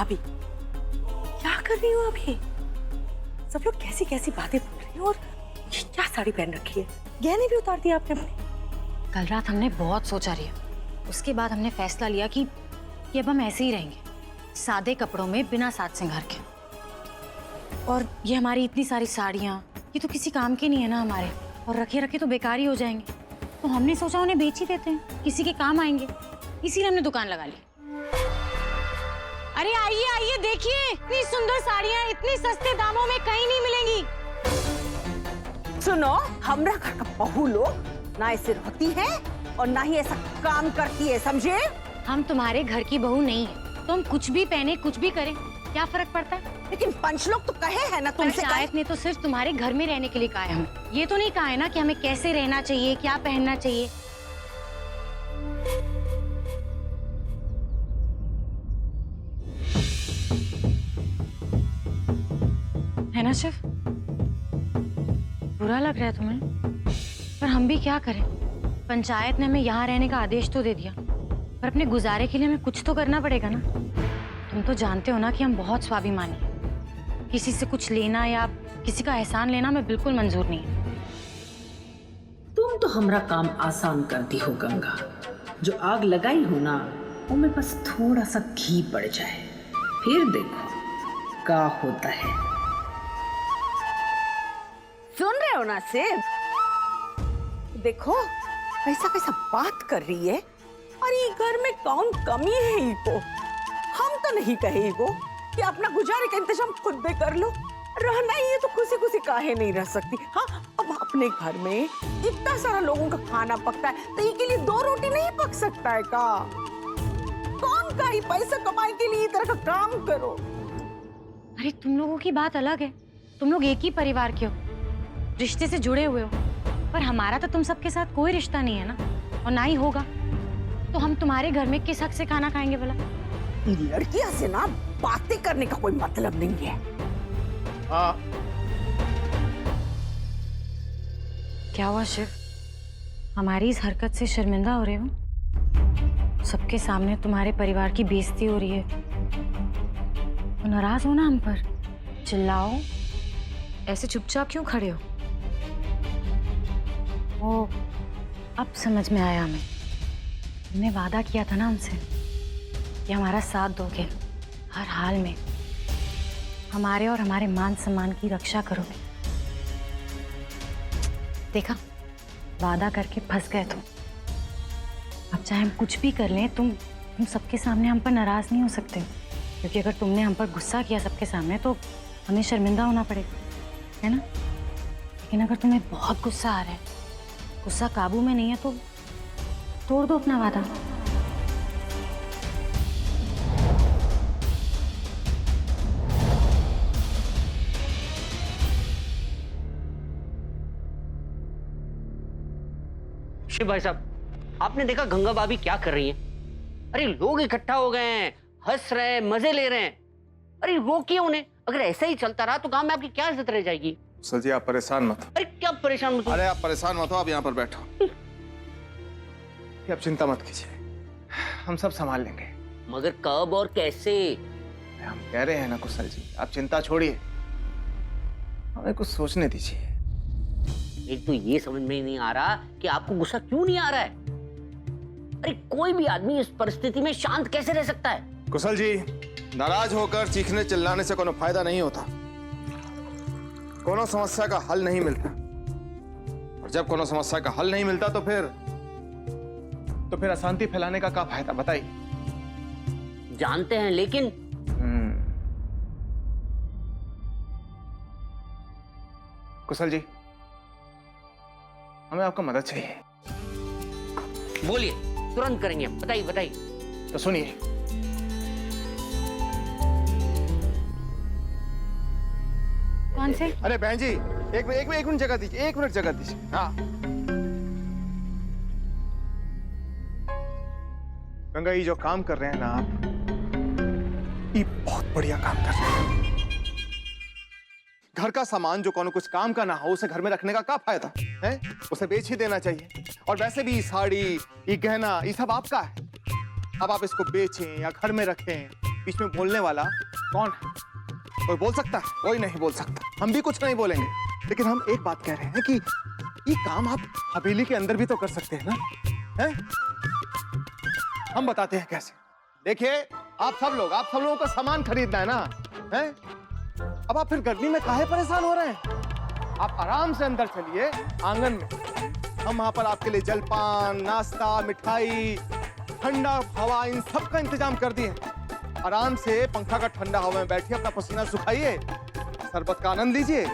भाभी क्या कर रही हो अभी? सब लोग कैसी कैसी बातें बोल रही हो और ये क्या साड़ी पहन रखी है? गहने भी उतार दिया आपने अपने? कल रात हमने बहुत सोचा रिया, उसके बाद हमने फैसला लिया कि अब हम ऐसे ही रहेंगे, सादे कपड़ों में बिना साज श्रृंगार के। और ये हमारी इतनी सारी साड़ियाँ ये तो किसी काम के नहीं है ना हमारे, और रखे रखे तो बेकार ही हो जाएंगे। तो हमने सोचा उन्हें बेच ही देते हैं, किसी के काम आएंगे, इसीलिए हमने दुकान लगा ली। अरे आइए आइए देखिए, इतनी सुंदर साड़ियाँ इतनी सस्ते दामों में कहीं नहीं मिलेंगी। सुनो, हमरा घर का बहू लोग ना ऐसे रहती है और ना ही ऐसा काम करती है, समझे? हम तुम्हारे घर की बहू नहीं है, तो हम कुछ भी पहने कुछ भी करें, क्या फर्क पड़ता है? लेकिन पंच लोग तो कहे हैं ना तुमसे। पंचायत ने तो सिर्फ तुम्हारे घर में रहने के लिए कहा है हमें, ये तो नहीं कहा है ना कि हमें कैसे रहना चाहिए, क्या पहनना चाहिए। है ना शिव? बुरा लग रहा है तुम्हें? पर हम भी क्या करें, पंचायत ने हमें यहाँ रहने का आदेश तो दे दिया, पर अपने गुजारे के लिए हमें कुछ तो करना पड़ेगा ना। तुम तो जानते हो ना कि हम बहुत स्वाभिमानी हैं, किसी से कुछ लेना या किसी का एहसान लेना हमें बिल्कुल मंजूर नहीं है। तुम तो हमरा काम आसान कर दी हो गंगा, जो आग लगाई हो ना उनमें बस थोड़ा सा घी पड़ जाए, फिर देखो क्या होता है। सुन रहे हो ना सिर्फ? देखो कैसा कैसा बात कर रही है। अरे घर में कौन कमी है इको? हम तो नहीं कहे इको कि अपना गुजारे का इंतजाम खुद भी कर लो। रहना ही है तो खुशी खुशी काहे नहीं रह सकती? हाँ, अब अपने घर में इतना सारा लोगों का खाना पकता है तो इसके लिए 2 रोटी नहीं पक सकता है का? कौन का ही पैसा कमाने के लिए इस तरह का काम करो। अरे तुम लोगों की बात अलग है, तुम लोग एक ही परिवार के हो, रिश्ते से जुड़े हुए हो, पर हमारा तो तुम सबके साथ कोई रिश्ता नहीं है ना, और ना ही होगा। तो हम तुम्हारे घर में किस हक से खाना खाएंगे भला? लड़कियां से ना बातें करने का कोई मतलब नहीं है। हाँ। क्या हुआ शिव, हमारी इस हरकत से शर्मिंदा हो रहे हो? सबके सामने तुम्हारे परिवार की बेइज्जती हो रही है, तो नाराज हो ना हम पर? चिल्लाओ, ऐसे चुपचाप क्यों खड़े हो? ओ, अब समझ में आया हमें, तुमने वादा किया था ना हमसे कि हमारा साथ दोगे, हर हाल में हमारे और हमारे मान सम्मान की रक्षा करोगे। देखा, वादा करके फंस गए तुम। अब चाहे हम कुछ भी कर लें, तुम सबके सामने हम पर नाराज नहीं हो सकते, क्योंकि अगर तुमने हम पर गुस्सा किया सबके सामने तो हमें शर्मिंदा होना पड़ेगा, है ना? लेकिन अगर तुम्हें बहुत गुस्सा आ रहा है, गुस्सा काबू में नहीं है, तो तोड़ दो अपना वादा। शिव भाई साहब, आपने देखा गंगा भाभी क्या कर रही हैं? अरे लोग इकट्ठा हो गए हैं, हंस रहे हैं, मजे ले रहे हैं। अरे रोकिए उन्हें, अगर ऐसा ही चलता रहा तो गांव में आपकी क्या इज्जत रह जाएगी? सर जी आप परेशान मत। अरे क्या परेशान मत हो? अरे आप परेशान मत हो, आप यहाँ पर बैठो। आप चिंता मत कीजिए, हम सब संभाल लेंगे। मगर कब और कैसे? हम कह रहे हैं ना कुशल जी, आप चिंता छोड़िए, हमें कुछ सोचने दीजिए। एक तो ये समझ में ही नहीं आ रहा कि आपको गुस्सा क्यों नहीं आ रहा है। अरे कोई भी आदमी इस परिस्थिति में शांत कैसे रह सकता है? कुशल जी, नाराज होकर चीखने चिल्लाने से कोनो फायदा नहीं होता, कोनो समस्या का हल नहीं मिलता, और जब कोनो समस्या का हल नहीं मिलता तो फिर अशांति फैलाने का क्या फायदा, बताइए? जानते हैं, लेकिन कुशल जी, हमें आपका मदद चाहिए। बोलिए, तुरंत करेंगे हम। बताइए बताइए। तो सुनिए, कौन से? अरे बहन जी, एक मिनट जगह दीजिए, 1 मिनट जगह दीजिए। हाँ गंगा, ये जो काम कर रहे हैं ना आप, ये बहुत बढ़िया काम कर रहे हैं। घर का सामान जो कोनो कुछ काम का ना हो, उसे घर में रखने का क्या फायदा है? उसे बेच ही देना चाहिए। और वैसे भी साड़ी, ये गहना, ये सब आपका है। अब आप इसको बेचें या घर में रखें, बीच में बोलने वाला कौन है? कोई बोल सकता है? कोई नहीं बोल सकता। हम भी कुछ नहीं बोलेंगे, लेकिन हम एक बात कह रहे हैं कि ये काम आप हवेली के अंदर भी तो कर सकते हैं ना, हैं? हम बताते हैं कैसे। देखिए, आप सब लोगों का सामान खरीदना है ना, हैं? अब आप फिर गर्मी में काहे परेशान हो रहे हैं? आप आराम से अंदर चलिए आंगन में, हम वहां पर आपके लिए जलपान, नाश्ता, मिठाई, ठंडा हवा, इन सब का इंतजाम कर दिए। आराम से पंखा का ठंडा हवा में बैठिए, अपना पसीना सुखाइए, शरबत का आनंद लीजिए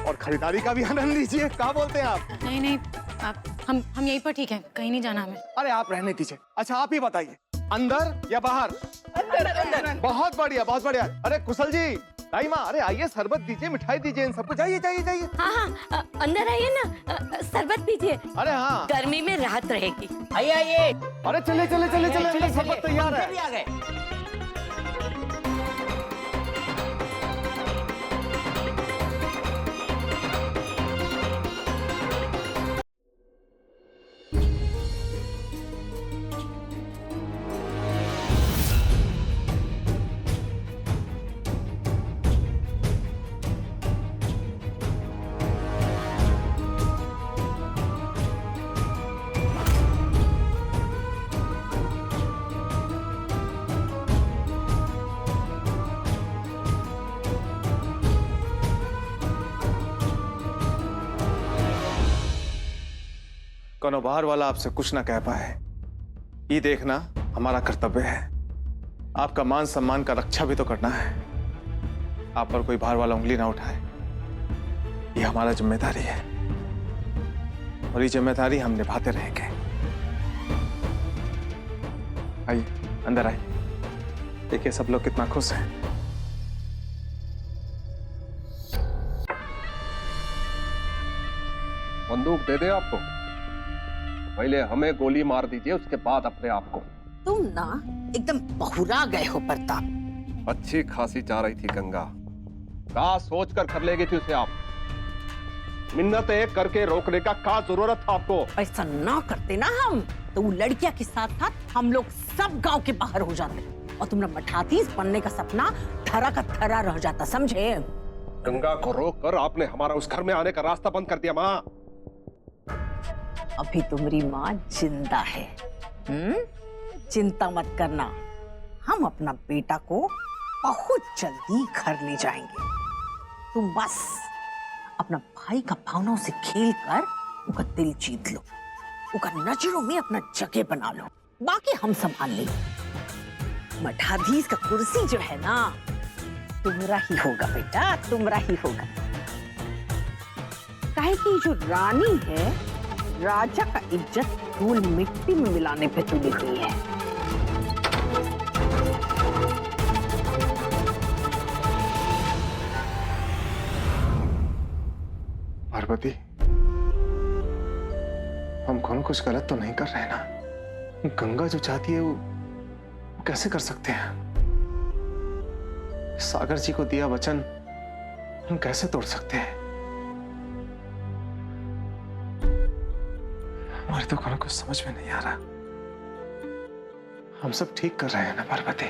और खरीदारी का भी आनंद लीजिए। क्या बोलते हैं आप? नहीं आप हम यहीं पर ठीक है, कहीं नहीं जाना हमें। अरे आप रहने दीजिए। अच्छा आप ही बताइए, अंदर या बाहर? अंदर। बहुत बढ़िया, बहुत बढ़िया। अरे कुशल जी, दाई माँ, अरे आइए, शरबत दीजिए, मिठाई दीजिए, इन सबको। जाइए जाइए जाइए। हाँ, अंदर आइए ना, शरबत पीजिए, अरे हाँ, गर्मी में राहत रहेगी। आइए। अरे चले, शरबत तैयार है। आ गए। कोनो बाहर वाला आपसे कुछ ना कह पाए, ये देखना हमारा कर्तव्य है। आपका मान सम्मान का रक्षा भी तो करना है। आप पर कोई बाहर वाला उंगली ना उठाए, ये हमारा जिम्मेदारी है और ये जिम्मेदारी हम निभाते रहेंगे। आइए अंदर आइए, देखिए सब लोग कितना खुश हैं। बंदूक दे दे आपको, पहले हमें गोली मार दीजिए, उसके बाद अपने आप को। तुम ना एकदम बहुरा गए हो प्रताप। अच्छी खासी जा रही थी गंगा, क्या सोच कर लेगी थी उसे आप? मिन्नत एक करके रोकने का क्या जरूरत था आपको? ऐसा ना करते ना हम, तो वो लड़कियां के साथ साथ हम लोग सब गांव के बाहर हो जाते और तुम्हारा मठाधीश बनने का सपना धरा का धरा रह जाता, समझे? गंगा को रोक कर आपने हमारा उस घर में आने का रास्ता बंद कर दिया। माँ, अभी तुम्हारी माँ जिंदा है, चिंता मत करना, हम अपना बेटा को बहुत जल्दी घर ले जाएंगे। तुम बस अपना भाई का भावनाओं से खेल कर उसका दिल जीत लो, उसका नजरों में अपना जगह बना लो, बाकी हम संभाल लेंगे। मठाधीश का कुर्सी जो है ना, तुम्हारा ही होगा बेटा, तुम्हारा ही होगा। काहे कि जो रानी है, राजा का इज्जत धूल मिट्टी में मिलाने पे तुली हुई है। पार्वती, हम कौन कुछ गलत तो नहीं कर रहे ना? गंगा जो चाहती है वो कैसे कर सकते हैं? सागर जी को दिया वचन हम कैसे तोड़ सकते हैं? हमारे तो कोनो कुछ समझ में नहीं आ रहा। हम सब ठीक कर रहे हैं ना पार्वती?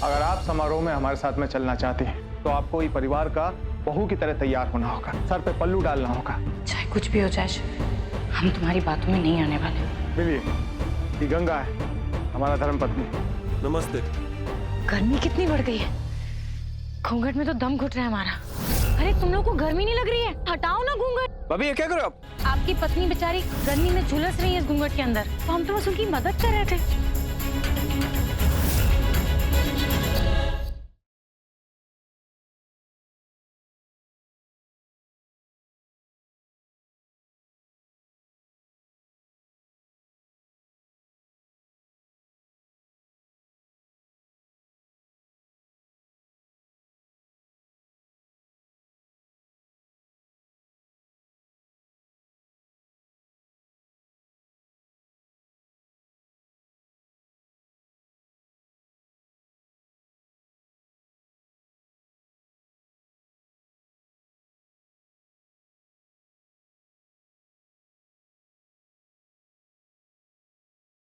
अगर आप समारोह में हमारे साथ में चलना चाहती हैं, तो आपको ये परिवार का बहू की तरह तैयार होना होगा, सर पे पल्लू डालना होगा। चाहे कुछ भी हो जाए, हम तुम्हारी बातों में नहीं आने वाले। मिलिए, ये गंगा है, हमारा धर्मपत्नी। नमस्ते। गर्मी कितनी बढ़ गई है, घूंघट में तो दम घुट रहा है हमारा। अरे तुम लोग को गर्मी नहीं लग रही है? हटाओ ना घूंघट। भाभी ये क्या करो आप? आपकी पत्नी बेचारी गर्मी में झुलस रही है इस घूंघट के अंदर, तो हम तो बस उनकी मदद कर रहे थे।